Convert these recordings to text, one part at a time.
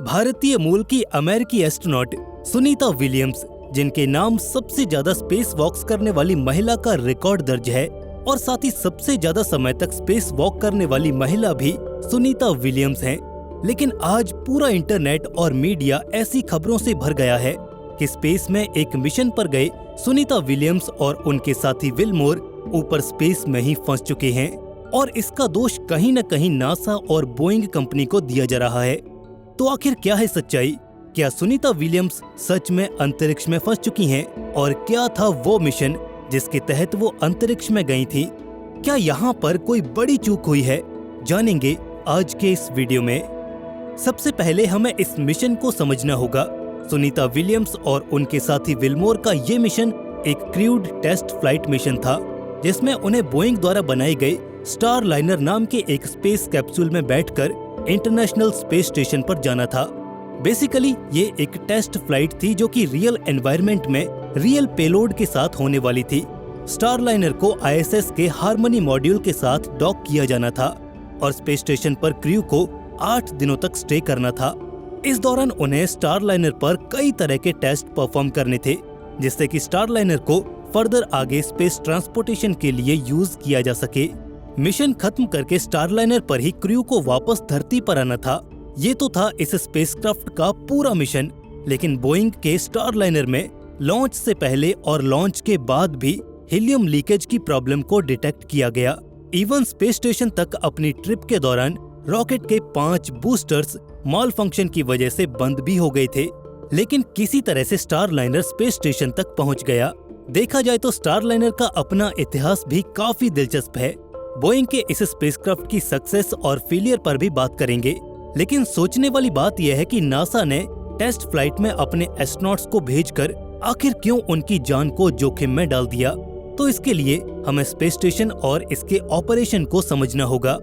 भारतीय मूल की अमेरिकी एस्ट्रोनॉट सुनीता विलियम्स, जिनके नाम सबसे ज्यादा स्पेस वॉक्स करने वाली महिला का रिकॉर्ड दर्ज है और साथ ही सबसे ज्यादा समय तक स्पेस वॉक करने वाली महिला भी सुनीता विलियम्स हैं। लेकिन आज पूरा इंटरनेट और मीडिया ऐसी खबरों से भर गया है कि स्पेस में एक मिशन पर गए सुनीता विलियम्स और उनके साथी विलमोर ऊपर स्पेस में ही फंस चुके हैं और इसका दोष कहीं न कहीं नासा और बोइंग कंपनी को दिया जा रहा है। तो आखिर क्या है सच्चाई? क्या सुनीता विलियम्स सच में अंतरिक्ष में फंस चुकी हैं? और क्या था वो मिशन जिसके तहत वो अंतरिक्ष में गई थी? क्या यहाँ पर कोई बड़ी चूक हुई है? जानेंगे आज के इस वीडियो में। सबसे पहले हमें इस मिशन को समझना होगा। सुनीता विलियम्स और उनके साथी विलमोर का ये मिशन एक क्रूड टेस्ट फ्लाइट मिशन था, जिसमें उन्हें बोइंग द्वारा बनाए गए स्टार लाइनर नाम के एक स्पेस कैप्सूल में बैठकर इंटरनेशनल स्पेस स्टेशन पर जाना था। बेसिकली ये एक टेस्ट फ्लाइट थी जो कि रियल एनवायरनमेंट में रियल पेलोड के साथ होने वाली थी। स्टार लाइनर को ISS के हार्मनी मॉड्यूल के साथ डॉक किया जाना था और स्पेस स्टेशन पर क्रू को 8 दिनों तक स्टे करना था। इस दौरान उन्हें स्टार लाइनर पर कई तरह के टेस्ट परफॉर्म करने थे, जिससे कि स्टार लाइनर को फर्दर आगे स्पेस ट्रांसपोर्टेशन के लिए यूज किया जा सके। मिशन खत्म करके स्टार लाइनर पर ही क्रू को वापस धरती पर आना था। ये तो था इस स्पेसक्राफ्ट का पूरा मिशन। लेकिन बोइंग के स्टार लाइनर में लॉन्च से पहले और लॉन्च के बाद भी हीलियम लीकेज की प्रॉब्लम को डिटेक्ट किया गया। इवन स्पेस स्टेशन तक अपनी ट्रिप के दौरान रॉकेट के 5 बूस्टर्स माल फंक्शन की वजह से बंद भी हो गए थे। लेकिन किसी तरह से स्टार लाइनर स्पेस स्टेशन तक पहुंच गया। देखा जाए तो स्टार लाइनर का अपना इतिहास भी काफी दिलचस्प है। बोइंग के इस स्पेसक्राफ्ट की सक्सेस और फेलियर पर भी बात करेंगे। लेकिन सोचने वाली बात यह है कि नासा ने टेस्ट फ्लाइट में अपने एस्ट्रोनॉट्स को भेजकर आखिर क्यों उनकी जान को जोखिम में डाल दिया। तो इसके लिए हमें स्पेस स्टेशन और इसके ऑपरेशन को समझना होगा।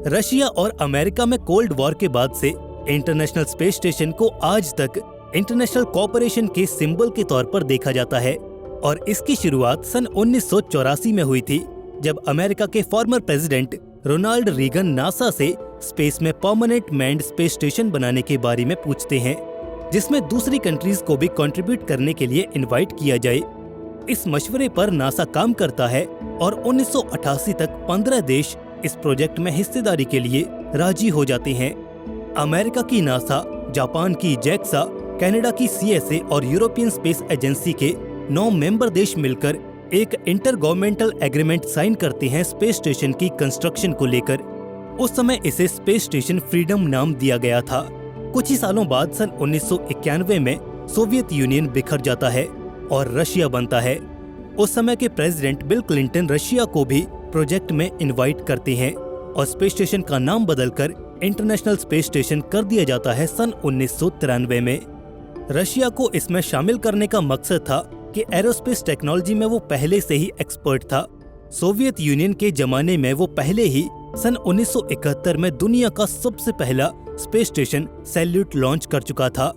रशिया और अमेरिका में कोल्ड वॉर के बाद से इंटरनेशनल स्पेस स्टेशन को आज तक इंटरनेशनल कोऑपरेशन के सिंबल के तौर पर देखा जाता है और इसकी शुरुआत सन 1984 में हुई थी, जब अमेरिका के former president Ronald Reagan NASA से स्पेस में परमानेंट मैन्ड स्पेस स्टेशन बनाने के बारे में पूछते हैं, जिसमें दूसरी कंट्रीज को भी कंट्रीब्यूट करने के लिए इनवाइट किया जाए। इस मशवरे पर नासा काम करता है और 1988 तक 15 देश इस प्रोजेक्ट में हिस्सेदारी के लिए राजी हो जाते हैं। अमेरिका की नासा, जापान की JAXA, कनाडा की CSA और यूरोपियन स्पेस एजेंसी के 9 मेंबर देश मिलकर एक इंटर गवर्नमेंटल एग्रीमेंट साइन करते हैं स्पेस स्टेशन की कंस्ट्रक्शन को लेकर। उस समय इसे स्पेस स्टेशन फ्रीडम नाम दिया गया था। कुछ ही सालों बाद सन 1991 में सोवियत यूनियन बिखर जाता है और रशिया बनता है। उस समय के प्रेसिडेंट बिल क्लिंटन रशिया को भी प्रोजेक्ट में इनवाइट करते हैं और स्पेस स्टेशन का नाम बदलकर इंटरनेशनल स्पेस स्टेशन कर दिया जाता है सन 1993 में। रशिया को इसमें शामिल करने का मकसद था कि एरोस्पेस टेक्नोलॉजी में वो पहले से ही एक्सपर्ट था। सोवियत यूनियन के जमाने में वो पहले ही सन 1971 में दुनिया का सबसे पहला स्पेस स्टेशन सैल्यूट लॉन्च कर चुका था।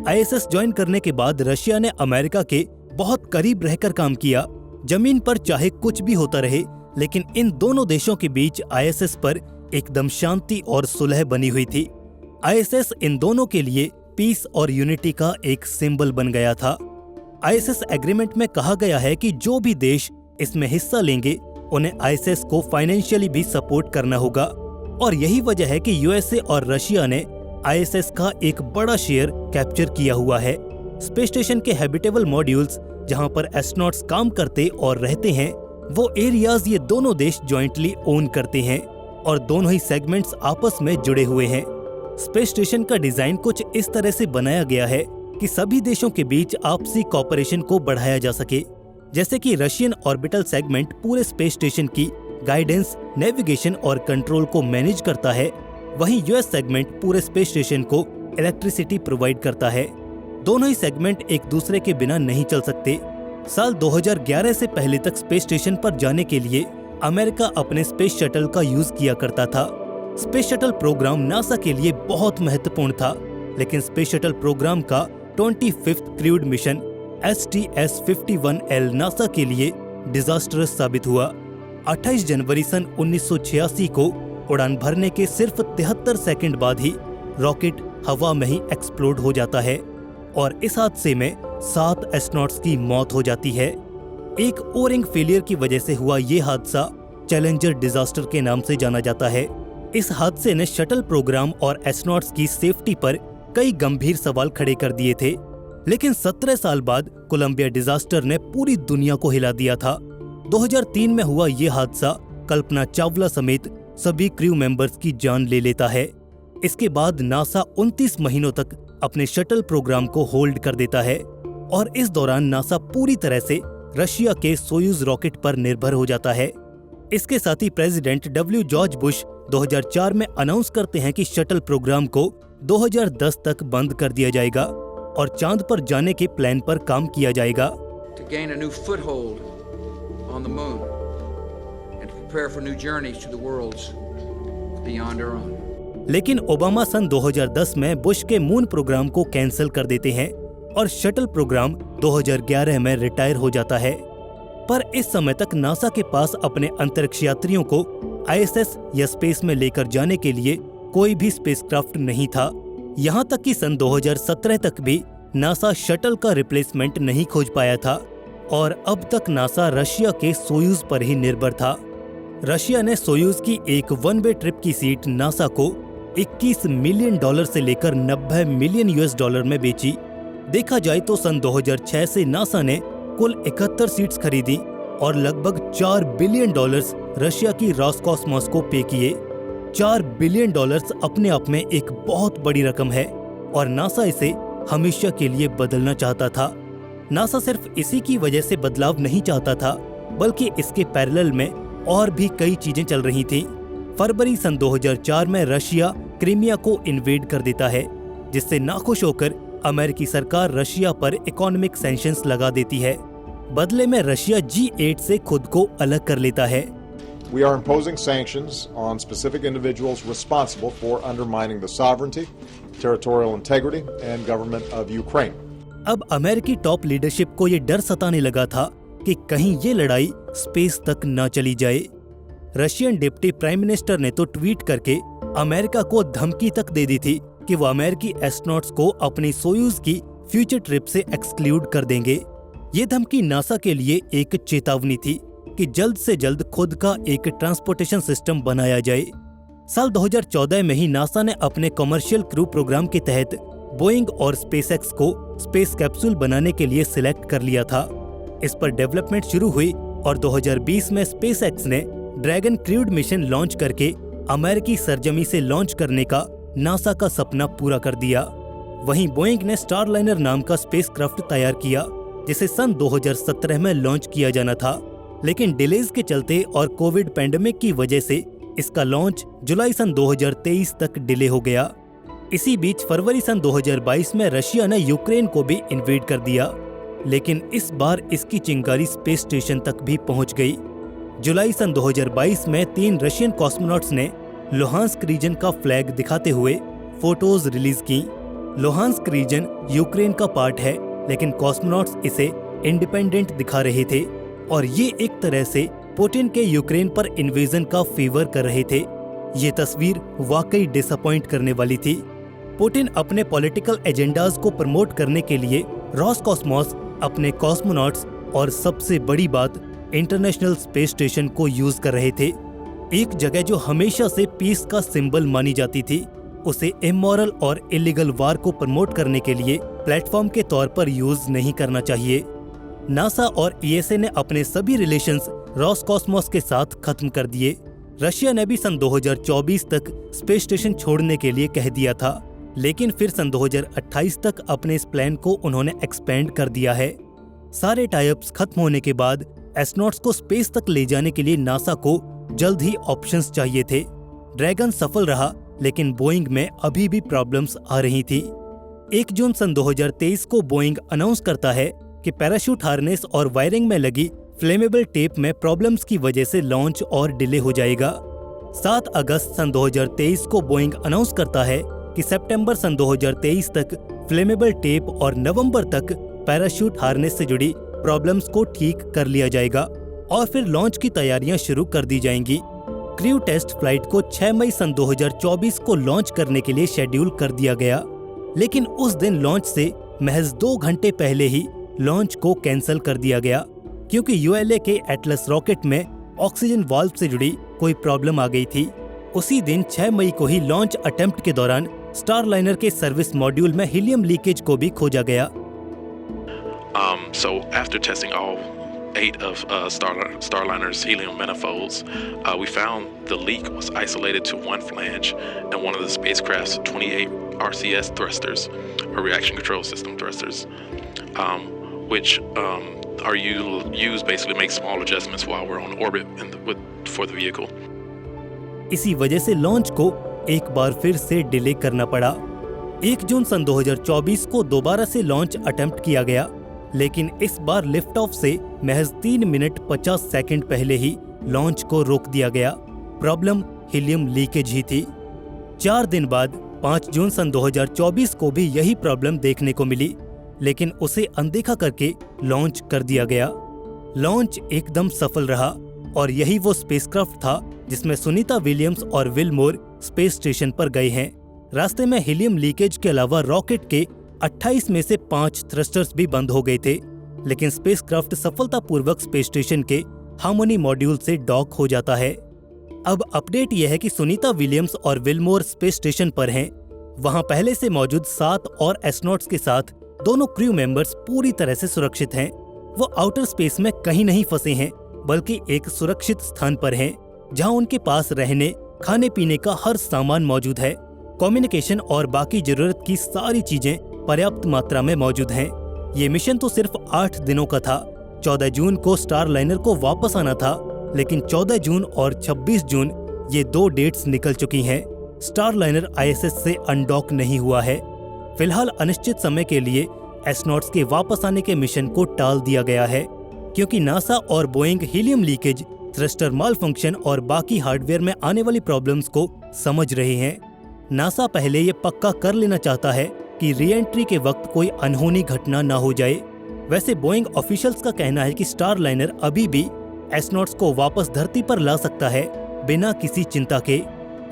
ISS ज्वाइन करने के बाद रशिया ने अमेरिका के बहुत करीब रहकर काम किया। जमीन पर चाहे कुछ भी होता रहे, लेकिन इन दोनों देशों के बीच ISS पर एकदम शांति और सुलह बनी हुई थी। ISS इन दोनों के लिए पीस और यूनिटी का एक सिंबल बन गया था। ISS एग्रीमेंट में कहा गया है कि जो भी देश इसमें हिस्सा लेंगे उन्हें ISS को फाइनेंशियली भी सपोर्ट करना होगा और यही वजह है कि USA और रशिया ने ISS का एक बड़ा शेयर कैप्चर किया हुआ है। स्पेस स्टेशन के हैबिटेबल मॉड्यूल्स, जहां पर एस्ट्रोनॉट्स काम करते और रहते हैं, वो एरियाज ये दोनों देश जॉइंटली ओन करते हैं और दोनों ही सेगमेंट्स आपस में जुड़े हुए हैं। स्पेस स्टेशन का डिजाइन कुछ इस तरह से बनाया गया है कि सभी देशों के बीच आपसी कोऑपरेशन को बढ़ाया जा सके। जैसे कि रशियन ऑर्बिटल सेगमेंट पूरे स्पेस स्टेशन की गाइडेंस, नेविगेशन और कंट्रोल को मैनेज करता है, वहीं US सेगमेंट पूरे स्पेस स्टेशन को इलेक्ट्रिसिटी प्रोवाइड करता है। दोनों ही सेगमेंट एक दूसरे के बिना नहीं चल सकते। साल 2011 से पहले तक स्पेस स्टेशन पर जाने के लिए अमेरिका अपने स्पेस शटल का यूज किया करता था। स्पेस शटल प्रोग्राम नासा के लिए बहुत महत्वपूर्ण था, लेकिन स्पेस शटल प्रोग्राम का 25th crude mission STS-51L NASA के लिए डिजास्टरस साबित हुआ। 28 जनवरी सन 1986 को उड़ान भरने के सिर्फ 73 सेकंड बाद ही रॉकेट हवा में ही एक्सप्लोड हो जाता है और इस हादसे में 7 एस्ट्रोनॉट्स की मौत हो जाती है। एक ओरिंग फेलियर की वजह से हुआ ये हादसा चैलेंजर डिजास्टर के नाम से जाना जाता है। इस हादसे ने शटल प्रोग्राम और एस्ट्रोनॉट्स की सेफ्टी पर कई गंभीर सवाल खड़े कर दिए थे, लेकिन 17 साल बाद कोलंबिया डिजास्टर ने पूरी दुनिया को हिला दिया था। 2003 में हुआ ये हादसा कल्पना चावला समेत सभी क्रू मेंबर्स की जान ले लेता है। इसके बाद नासा 29 महीनों तक अपने शटल प्रोग्राम को होल्ड कर देता है और इस दौरान नासा पूरी तरह से रशिया के सोयूज रॉकेट पर निर्भर हो जाता है। इसके साथ ही प्रेसिडेंट जॉर्ज बुश 2004 में अनाउंस करते हैं कि शटल प्रोग्राम को 2010 तक बंद कर दिया जाएगा और चांद पर जाने के प्लान पर काम किया जाएगा। To gain a new foothold on the moon and to prepare for new journeys to the worlds beyond our own. लेकिन ओबामा सन 2010 में बुश के मून प्रोग्राम को कैंसिल कर देते हैं और शटल प्रोग्राम 2011 में रिटायर हो जाता है। पर इस समय तक नासा के पास अपने अंतरिक्ष यात्रियों को ISS या स्पेस में लेकर जाने के लिए कोई भी स्पेसक्राफ्ट नहीं था। यहाँ तक कि सन 2017 तक भी नासा शटल का रिप्लेसमेंट नहीं खोज पाया था और अब तक नासा रशिया के सोयूज पर ही निर्भर था। रशिया ने सोयूज की एक वन वे ट्रिप की सीट नासा को $21 मिलियन से लेकर $90 मिलियन में बेची। देखा जाए तो सन 2006 से नासा ने कुल 71 सीट्स खरीदी और लगभग $4 बिलियन रशिया की रॉसकॉस्मोस को पे किए। $4 बिलियन अपने आप में एक बहुत बड़ी रकम है और नासा इसे हमेशा के लिए बदलना चाहता था। नासा सिर्फ इसी की वजह से बदलाव नहीं चाहता था, बल्कि इसके पैरेलल में और भी कई चीजें चल रही थी। फरवरी सन 2004 में रशिया क्रीमिया को इन्वेड कर देता है, जिससे नाखुश होकर अमेरिकी सरकार रशिया पर इकोनॉमिक सैंक्शंस लगा देती है। बदले में रशिया G8 से खुद को अलग कर लेता है। We are imposing sanctions on specific individuals responsible for undermining the sovereignty, territorial integrity and government of Ukraine. अब अमेरिकी टॉप लीडरशिप को ये डर सताने लगा था कि कहीं ये लड़ाई स्पेस तक न चली जाए। रशियन डिप्टी प्राइम मिनिस्टर ने तो ट्वीट करके अमेरिका को धमकी तक दे दी थी कि वो अमेरिकी एस्ट्रोनॉट्स को अपनी सोयूज की फ्यूचर ट्रिप से एक्सक्लूड कर देंगे। ये धमकी नासा के लिए एक चेतावनी थी कि जल्द से जल्द खुद का एक ट्रांसपोर्टेशन सिस्टम बनाया जाए। साल 2014 में ही नासा ने अपने कमर्शियल क्रू प्रोग्राम के तहत बोइंग और स्पेसएक्स को स्पेस कैप्सूल बनाने के लिए सिलेक्ट कर लिया था। इस पर डेवलपमेंट शुरू हुई और 2020 में स्पेसएक्स ने ड्रैगन क्रूड मिशन लॉन्च करके अमेरिकी सरजमी से लॉन्च करने का नासा का सपना पूरा कर दिया। वहीं बोइंग ने स्टारलाइनर नाम का स्पेसक्राफ्ट तैयार किया, जिसे सन 2017 में लॉन्च किया जाना था, लेकिन डिलेज के चलते और कोविड पैंडेमिक की वजह से इसका लॉन्च जुलाई सन 2023 तक डिले हो गया। इसी बीच फरवरी सन 2022 में रशिया ने यूक्रेन को भी इन्वेड कर दिया, लेकिन इस बार इसकी चिंगारी स्पेस स्टेशन तक भी पहुंच गई। जुलाई सन 2022 में 3 रशियन कॉस्मोनॉट्स ने लुहांस्क रीजन का फ्लैग दिखाते हुए फोटोज रिलीज की। लुहांस्क रीजन यूक्रेन का पार्ट है, लेकिन कॉस्मोनॉट्स इसे इंडिपेंडेंट दिखा रहे थे और ये एक तरह से पुतिन के यूक्रेन पर इन्वेजन का फेवर कर रहे थे। ये तस्वीर वाकई डिसअपॉइंट करने वाली थी। पुतिन अपने पॉलिटिकल एजेंडाज को प्रमोट करने के लिए रॉसकॉस्मोस, अपने कॉस्मोनॉट्स और सबसे बड़ी बात इंटरनेशनल स्पेस स्टेशन को यूज कर रहे थे। एक जगह जो हमेशा से पीस का सिंबल मानी जाती थी, उसे इमोरल और इलीगल वार को प्रमोट करने के लिए प्लेटफॉर्म के तौर पर यूज नहीं करना चाहिए। नासा और ESA ने अपने सभी रिलेशंस रॉसकॉस्मोस के साथ खत्म कर दिए। रशिया ने भी सन 2024 तक स्पेस स्टेशन छोड़ने के लिए कह दिया था, लेकिन फिर सन 2028 तक अपने इस प्लान को उन्होंने एक्सपेंड कर दिया है। सारे टाइप्स खत्म होने के बाद एस्ट्रोनॉट्स को स्पेस तक ले जाने के लिए नासा को जल्द ही ऑप्शंस चाहिए थे। ड्रैगन सफल रहा, लेकिन बोइंग में अभी भी प्रॉब्लम्स आ रही थी। 1 जून सन 2023 को बोइंग अनाउंस करता है कि पैराशूट हार्नेस और वायरिंग में लगी फ्लेमेबल टेप में प्रॉब्लम्स की वजह से लॉन्च और डिले हो जाएगा। 7 अगस्त सन 2023 को बोइंग अनाउंस करता है कि सितंबर सन 2023 तक फ्लेमेबल टेप और नवंबर तक पैराशूट हार्नेस से जुड़ी प्रॉब्लम्स को ठीक कर लिया जाएगा और फिर लॉन्च की तैयारियां शुरू कर दी जाएंगी। क्रू टेस्ट फ्लाइट को 6 मई सन 2024 को लॉन्च करने के लिए शेड्यूल कर दिया गया, लेकिन उस दिन लॉन्च से महज 2 घंटे पहले ही लॉन्च को कैंसिल कर दिया गया क्योंकि यूएलए के एटलस रॉकेट में ऑक्सीजन वाल्व से जुड़ी कोई प्रॉब्लम आ गई थी। उसी दिन 6 मई को ही लॉन्च अटेम्प्ट के दौरान स्टारलाइनर के सर्विस मॉड्यूल में हीलियम लीकेज को भी खोजा गया। So after testing all 8 of Starliner's helium manifolds, we found the leak was isolated to one flange and one of the spacecraft's 28 RCS thrusters, or reaction control system thrusters, which are used basically to make small adjustments while we're on orbit for the vehicle. इसी वजह से launch को एक बार फिर से delay करना पड़ा। 1 जून सन 2024 को दोबारा से लॉन्च अटेम्प्ट किया गया, लेकिन इस बार लिफ्ट ऑफ से महज 3 मिनट 50 सेकंड पहले ही लॉन्च को रोक दिया गया। प्रॉब्लम हीलियम लीकेज ही थी। 4 दिन बाद 5 जून सन 2024 को भी यही प्रॉब्लम देखने को मिली, लेकिन उसे अनदेखा करके लॉन्च कर दिया गया। लॉन्च एकदम सफल रहा और यही वो स्पेसक्राफ्ट था जिसमें सुनीता विलियम्स और विल मोर स्पेस स्टेशन पर गए हैं। रास्ते में हीलियम लीकेज के अलावा रॉकेट के 28 में से 5 थ्रस्टर्स भी बंद हो गए थे, लेकिन स्पेसक्राफ्ट सफलतापूर्वक स्पेस स्टेशन के हार्मोनी मॉड्यूल से डॉक हो जाता है। अब अपडेट यह है कि सुनीता विलियम्स और विल मोर स्पेस स्टेशन पर हैं। वहां पहले से मौजूद 7 और एस्ट्रोनॉट्स के साथ दोनों क्रू मेंबर्स पूरी तरह से सुरक्षित हैं। वो आउटर स्पेस में कहीं नहीं फंसे हैं, बल्कि एक सुरक्षित स्थान पर हैं, जहां उनके पास रहने, खाने पीने का हर सामान मौजूद है। कम्युनिकेशन और बाकी जरूरत की सारी चीजें पर्याप्त मात्रा में मौजूद हैं। ये मिशन तो सिर्फ 8 दिनों का था। 14 जून को स्टारलाइनर को वापस आना था, लेकिन 14 जून और 26 जून ये 2 डेट्स निकल चुकी हैं। स्टारलाइनर आईएसएस से अनडॉक नहीं हुआ है। फिलहाल अनिश्चित समय के लिए एस्ट्रोनॉट्स के वापस आने के मिशन को टाल दिया गया है, क्योंकि नासा और बोइंग हीलियम लीकेज, थ्रस्टर माल फंक्शन और बाकी हार्डवेयर में आने वाली प्रॉब्लम्स को समझ रहे हैं। नासा पहले ये पक्का कर लेना चाहता है कि री-एंट्री के वक्त कोई अनहोनी घटना न हो जाए। वैसे बोइंग ऑफिशियल्स का कहना है कि स्टारलाइनर अभी भी एस्ट्रोनॉट्स को वापस धरती पर ला सकता है बिना किसी चिंता के,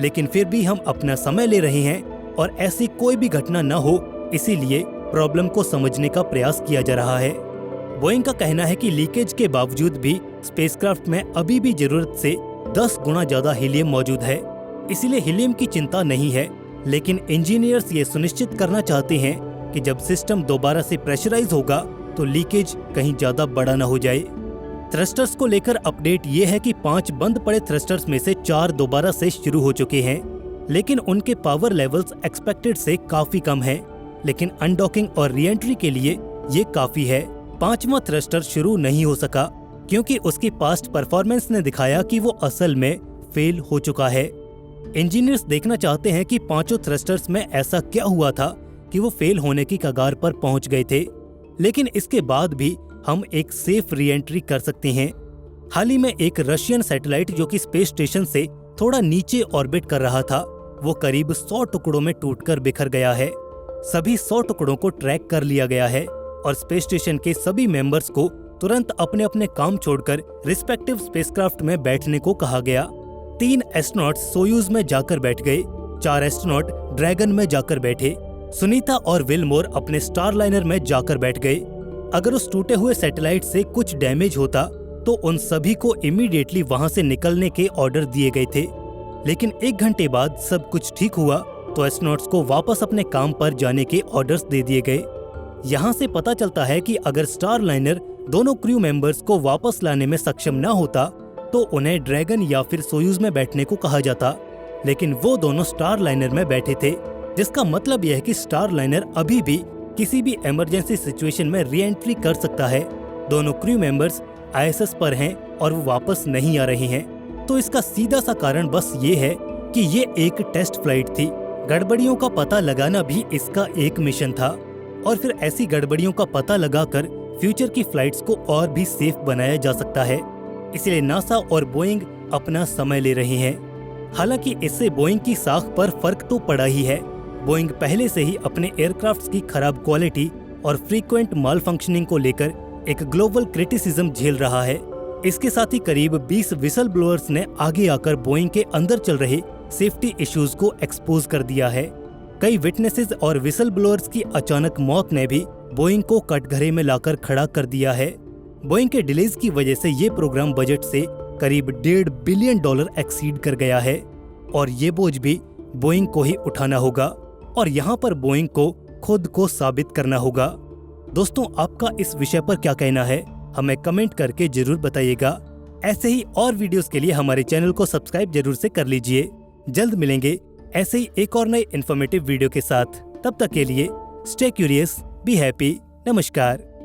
लेकिन फिर भी हम अपना समय ले रहे हैं और ऐसी कोई भी घटना न हो, इसीलिए प्रॉब्लम को समझने का प्रयास किया जा रहा है। बोइंग का कहना है कि लीकेज के बावजूद भी स्पेसक्राफ्ट में अभी भी जरूरत से 10 गुना ज्यादा हीलियम मौजूद है, इसीलिए हीलियम की चिंता नहीं है। लेकिन इंजीनियर्स ये सुनिश्चित करना चाहते हैं कि जब सिस्टम दोबारा से प्रेशराइज होगा तो लीकेज कहीं ज्यादा बड़ा न हो जाए। थ्रस्टर्स को लेकर अपडेट ये है कि 5 बंद पड़े थ्रस्टर्स में से 4 दोबारा से शुरू हो चुके हैं, लेकिन उनके पावर लेवल्स एक्सपेक्टेड से काफी कम है। लेकिन अनडॉकिंग और री-एंट्री के लिए ये काफी है। 5वां थ्रस्टर शुरू नहीं हो सका क्योंकि उसकी पास्ट परफॉर्मेंस ने दिखाया कि वो असल में फेल हो चुका है। इंजीनियर्स देखना चाहते हैं कि 5 थ्रस्टर्स में ऐसा क्या हुआ था कि वो फेल होने की कगार पर पहुंच गए थे, लेकिन इसके बाद भी हम एक सेफ री-एंट्री कर सकते हैं। हाल ही में एक रशियन सैटेलाइट जो कि स्पेस स्टेशन से थोड़ा नीचे ऑर्बिट कर रहा था, वो करीब 100 टुकड़ों में टूटकर बिखर गया है। सभी 100 टुकड़ों को ट्रैक कर लिया गया है और स्पेस स्टेशन के सभी मेंबर्स को तुरंत अपने अपने काम छोड़कर रिस्पेक्टिव स्पेसक्राफ्ट में बैठने को कहा गया। 3 एस्ट्रोनॉट सोयूज में जाकर बैठ गए, 4 एस्ट्रोनॉट ड्रैगन में जाकर बैठे, सुनीता और विल मोर अपने स्टारलाइनर में जाकर बैठ गए। अगर उस टूटे हुए सैटेलाइट से कुछ डैमेज होता तो उन सभी को इमीडिएटली वहां से निकलने के ऑर्डर दिए गए थे, लेकिन 1 घंटे बाद सब कुछ ठीक हुआ तो एस्ट्रोनॉट्स को वापस अपने काम पर जाने के ऑर्डर्स दे दिए गए। यहाँ से पता चलता है कि अगर स्टारलाइनर दोनों क्रू मेंबर्स को वापस लाने में सक्षम न होता तो उन्हें ड्रैगन या फिर सोयूज में बैठने को कहा जाता, लेकिन वो दोनों स्टारलाइनर में बैठे थे, जिसका मतलब यह है कि स्टारलाइनर अभी भी किसी भी इमरजेंसी सिचुएशन में री-एंट्री कर सकता है। दोनों क्रू मेंबर्स आईएसएस पर हैं और वो वापस नहीं आ रहे हैं। तो इसका सीधा सा कारण बस ये है कि ये एक टेस्ट फ्लाइट थी। गड़बड़ियों का पता लगाना भी इसका एक मिशन था और फिर ऐसी गड़बड़ियों का पता लगाकर फ्यूचर की फ्लाइट्स को और भी सेफ बनाया जा सकता है। इसलिए नासा और बोइंग अपना समय ले रहे हैं। हालांकि इससे बोइंग की साख पर फर्क तो पड़ा ही है। बोइंग पहले से ही अपने एयरक्राफ्ट्स की खराब क्वालिटी और फ्रीक्वेंट माल फंक्शनिंग को लेकर एक ग्लोबल क्रिटिसिज्म झेल रहा है। इसके साथ ही करीब 20 विसल ब्लोअर्स ने आगे आकर बोइंग के अंदर चल रहे सेफ्टी इश्यूज को एक्सपोज कर दिया है। कई विटनेसेस और विसल ब्लोअर्स की अचानक मौत ने भी बोइंग को कटघरे में लाकर खड़ा कर दिया है। बोइंग के डिलेज की वजह से ये प्रोग्राम बजट से करीब $1.5 बिलियन एक्सीड कर गया है और ये बोझ भी बोइंग को ही उठाना होगा और यहाँ पर बोइंग को खुद को साबित करना होगा। दोस्तों, आपका इस विषय पर क्या कहना है, हमें कमेंट करके जरूर बताइएगा। ऐसे ही और वीडियोस के लिए हमारे चैनल को सब्सक्राइब जरूर से कर लीजिए। जल्द मिलेंगे ऐसे ही एक और नए इन्फॉर्मेटिव वीडियो के साथ। तब तक के लिए स्टे क्यूरियस, बी हैप्पी। नमस्कार।